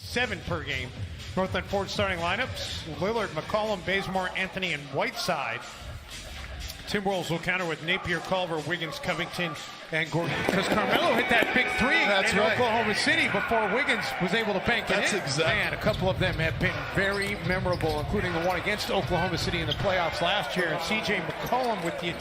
7 per game. Northland Ford starting lineups: Lillard, McCollum, Bazemore, Anthony, and Whiteside. Timberwolves will counter with Napier, Culver, Wiggins, Covington, and Gordon. Because Carmelo hit that big three in Oklahoma City before Wiggins was able to bank it in. Man, a couple of them have been very memorable, including the one against Oklahoma City in the playoffs last year. And C.J. McCollum with the...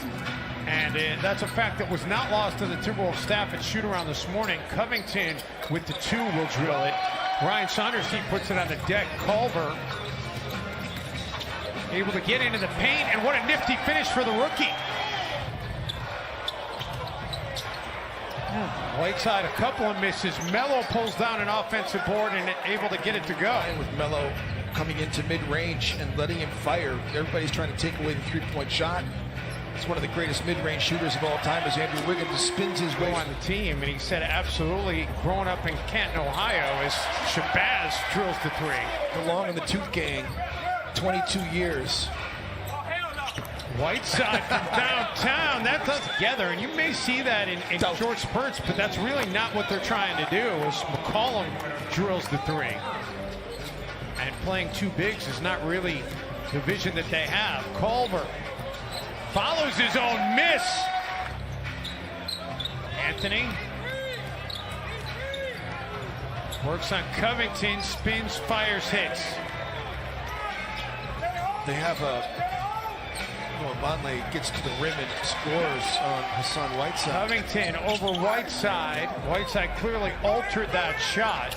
And that's a fact that was not lost to the Timberwolves staff at shoot-around this morning. Covington with the 2 will drill it. Ryan Saunders, he puts it on the deck. Culver able to get into the paint, and what a nifty finish for the rookie. Whiteside, a couple of misses. Melo pulls down an offensive board and able to get it to go. And with Melo coming into mid-range and letting him fire, everybody's trying to take away the three-point shot. He's one of the greatest mid-range shooters of all time, as Andrew Wiggins spins his way on the team. And he said absolutely, growing up in Canton, Ohio, as Shabazz drills the 3. Along in the Tooth Gang, 22 years. Whiteside from downtown, that does together, and you may see that in short spurts, but that's really not what they're trying to do, as McCollum drills the 3. And playing 2 bigs is not really the vision that they have. Culver follows his own miss. Anthony works on Covington, spins, fires, hits. They have Monley gets to the rim and scores on Hassan Whiteside. Covington over Whiteside. Whiteside clearly altered that shot.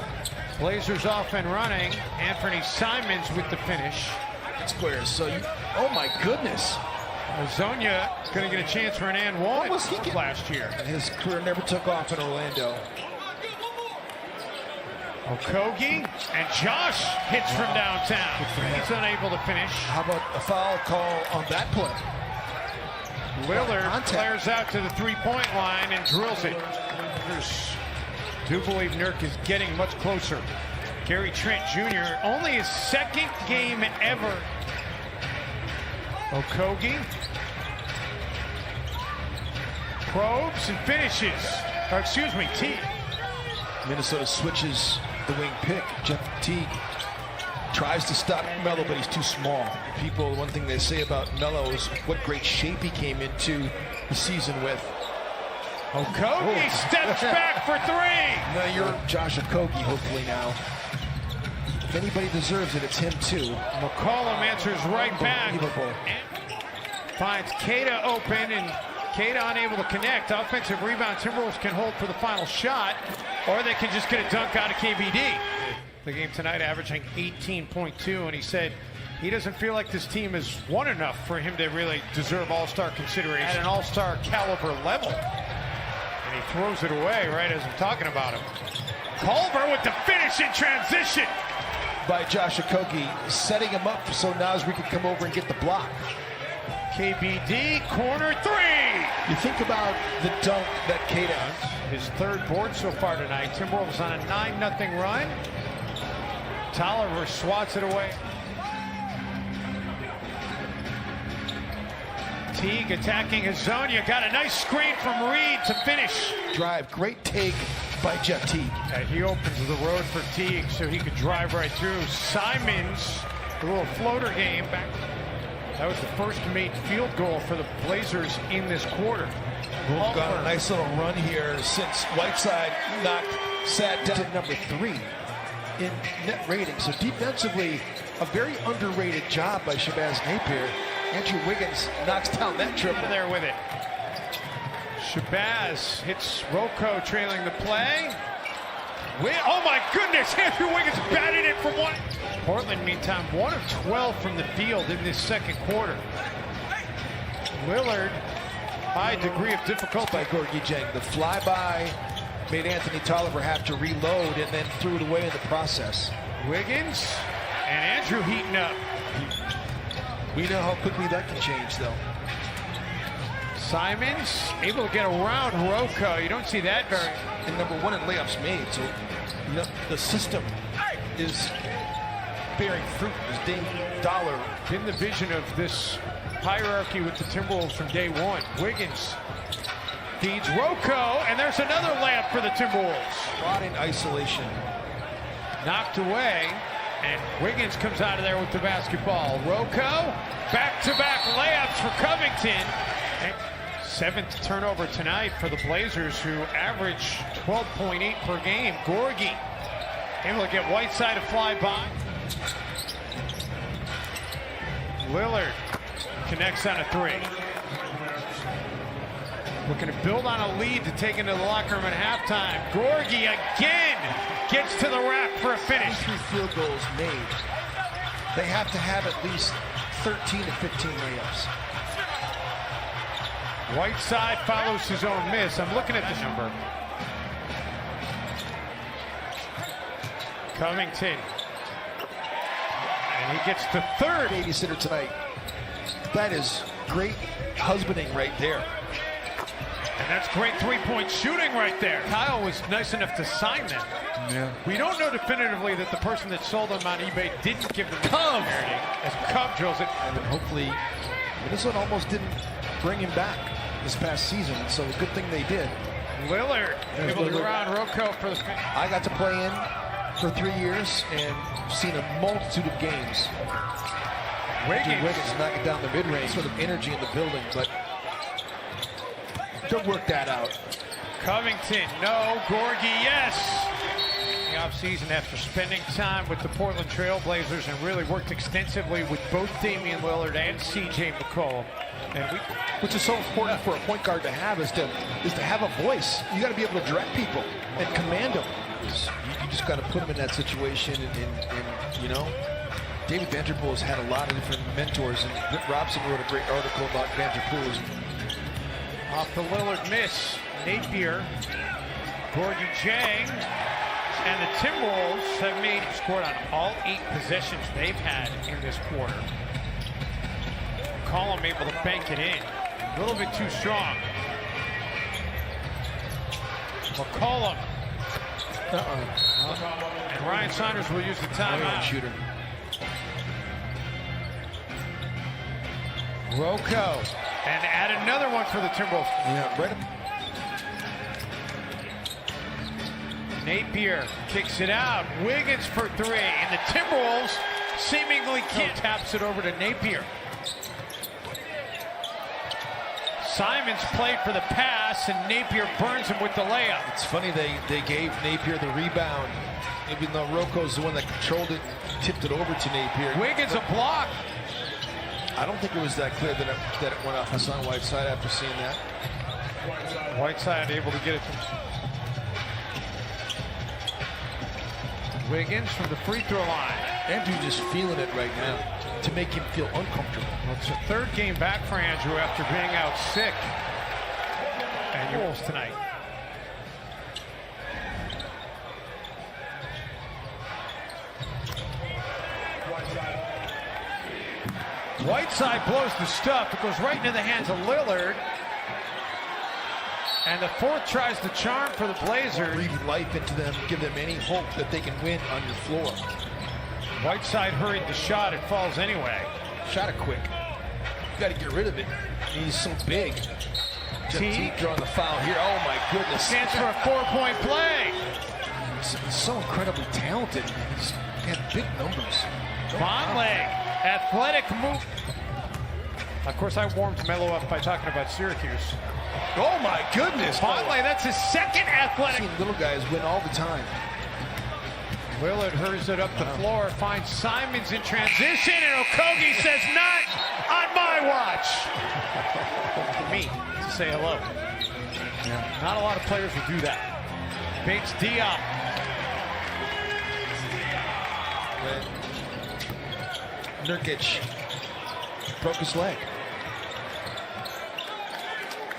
Blazers off and running. Anthony Simons with the finish. Squares. So oh my goodness. Azonia going to get a chance for an and one. What was he last year? And his career never took off in Orlando. Okogie, and Josh hits from downtown. He's unable to finish. How about a foul call on that play? Lillard flares out to the 3-point line and drills it. Do believe Nurk is getting much closer. Gary Trent Jr., only his 2nd game ever. Okogie probes and finishes. Or excuse me, Teague. Minnesota switches the wing pick. Jeff Teague tries to stop Melo, but he's too small. People, one thing they say about Melo is what great shape he came into the season with. Okogie steps back for 3. Now you're Josh Okogie, hopefully now. If anybody deserves it, it's him too. McCollum answers right back. Finds Keita open, and Keita unable to connect. Offensive rebound. Timberwolves can hold for the final shot, or they can just get a dunk out of KBD. The game tonight averaging 18.2, and he said he doesn't feel like this team has won enough for him to really deserve all-star consideration at an all-star caliber level. And he throws it away right as I'm talking about him. Culver with the finish in transition. By Josh Okogie, setting him up so Nasri could come over and get the block. KBD, corner 3. You think about the dunk that Keita, his 3rd board so far tonight. Timberwolves on a 9-0 run. Tolliver swats it away. Teague attacking Azonia. Got a nice screen from Reed to finish. Drive, great take by Jeff Teague. He opens the road for Teague so he could drive right through. Simons, a little floater game back. That was the first made field goal for the Blazers in this quarter. Wolf got a nice little run here since Whiteside sat down to number 3 in net rating. So defensively, a very underrated job by Shabazz Napier. Andrew Wiggins knocks down that triple. There with it. Shabazz hits Rocco trailing the play. Oh my goodness, Andrew Wiggins batted it from 1. Portland, meantime, 1 of 12 from the field in this 2nd quarter. Lillard, high degree of difficulty. By Gorgui Dieng. The flyby made Anthony Tolliver have to reload and then threw it away in the process. Wiggins and Andrew heating up. We know how quickly that can change, though. Simons able to get around Rocco. You don't see that very. And number 1 in layups made. So the system is bearing fruit. As Dame Dollar in the vision of this hierarchy with the Timberwolves from day 1. Wiggins feeds Rocco, and there's another layup for the Timberwolves. Brought in isolation. Knocked away, and Wiggins comes out of there with the basketball. Rocco, back-to-back layups for Covington. And 7th turnover tonight for the Blazers, who average 12.8 per game. Gorgie able to get Whiteside to fly by. Lillard connects on a 3. Looking to build on a lead to take into the locker room at halftime. Gorgie again gets to the rack for a finish. 3 field goals made. They have to have at least 13 to 15 layups. Whiteside follows his own miss. I'm looking at the number. Covington. And he gets the 3rd. Babysitter tonight. That is great husbanding right there. And that's great 3-point shooting right there. Kyle was nice enough to sign them. Yeah. We don't know definitively that the person that sold them on eBay didn't give them the Cove! as Cove drills it. And hopefully, Minnesota almost didn't bring him back this past season, so a good thing they did. Lillard able to Lillard. go around Rocco for the finish. I got to play in for 3 years and seen a multitude of games. Wiggins knocking down the mid-range, sort of energy in the building, but they'll work that out. Covington, no. Gorgie, yes. The offseason after spending time with the Portland Trailblazers and really worked extensively with both Damian Lillard and C.J. McCollum. And which is so important for a point guard to have is to have a voice. You got to be able to direct people and command them. You just got to put them in that situation, and you know, David Vanderpool has had a lot of different mentors, and Rick Robson wrote a great article about Vanderpool. Off the Lillard miss, Napier, Gorgie Jang, and the Timberwolves have scored on all 8 possessions they've had in this quarter. McCollum able to bank it in. A little bit too strong. McCollum. And Ryan Saunders will use the timeout. Shooter. Rocco. And add another one for the Timberwolves. Yeah, right. Napier kicks it out. Wiggins for 3. And the Timberwolves seemingly can't. Taps it over to Napier. Simons played for the pass, and Napier burns him with the layup. It's funny they gave Napier the rebound, even though Rocco's the one that controlled it, tipped it over to Napier. Wiggins a block. I don't think it was that clear that it went off Hassan Whiteside after seeing that. Whiteside able to get it to Wiggins from the free throw line. Andrew just feeling it right now to make him feel uncomfortable. Well, it's the 3rd game back for Andrew after being out sick. And Wolves tonight. Whiteside blows the stuff. It goes right into the hands of Lillard. And the 4th tries the charm for the Blazers. Breathe life into them, give them any hope that they can win on your floor. Whiteside hurried the shot. It falls anyway. Shot it quick. You got to get rid of it. He's so big. Teague drawing the foul here. Oh my goodness. Chance for a 4-point play. He's so incredibly talented. He's got big numbers. Vonleh, athletic move. Of course, I warmed Melo up by talking about Syracuse. Oh my goodness. Vonleh, that's his 2nd athletic. I've seen little guys win all the time. Lillard hurries it up the floor, finds Simons in transition, and Okogie says, not on my watch. For me to say hello. Yeah. Not a lot of players who do that. Bates Diop. Nurkic broke his leg.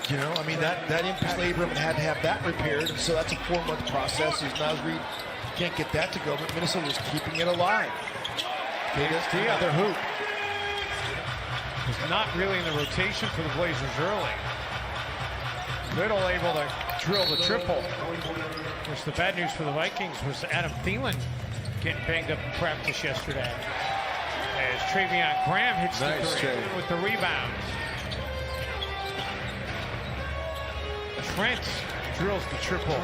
You know, I mean, that impact Abram had to have that repaired, and so that's a 4-month process. As Naz Reid can't get that to go, but Minnesota's keeping it alive. Another hoop. Was not really in the rotation for the Blazers early. Little able to drill the triple. Of course, the bad news for the Vikings was Adam Thielen getting banged up in practice yesterday. As Travion Graham hits the 3 with the rebound. Trent drills the triple.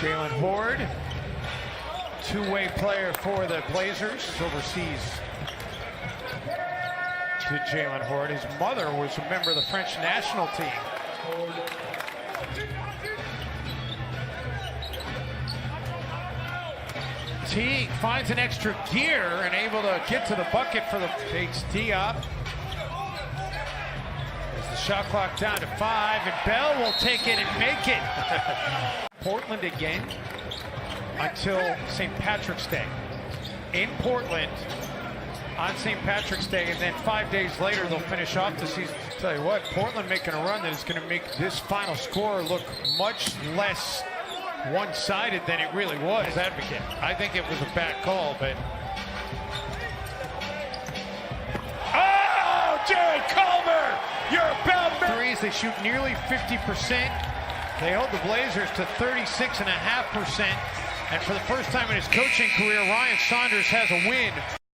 Jalen Horde, two-way player for the Blazers, overseas to Jalen Horde. His mother was a member of the French national team. Teague finds an extra gear and able to get to the bucket for the takes Diop. As the shot clock down to 5, and Bell will take it and make it. Portland again until St. Patrick's Day. In Portland on St. Patrick's Day, and then 5 days later they'll finish off the season. Tell you what, Portland making a run that is going to make this final score look much less one-sided than it really was. Advocate. I think it was a bad call, but... Oh, Jared Culver! You're about threes. They shoot nearly 50%. They hold the Blazers to 36.5%. And for the first time in his coaching career, Ryan Saunders has a win.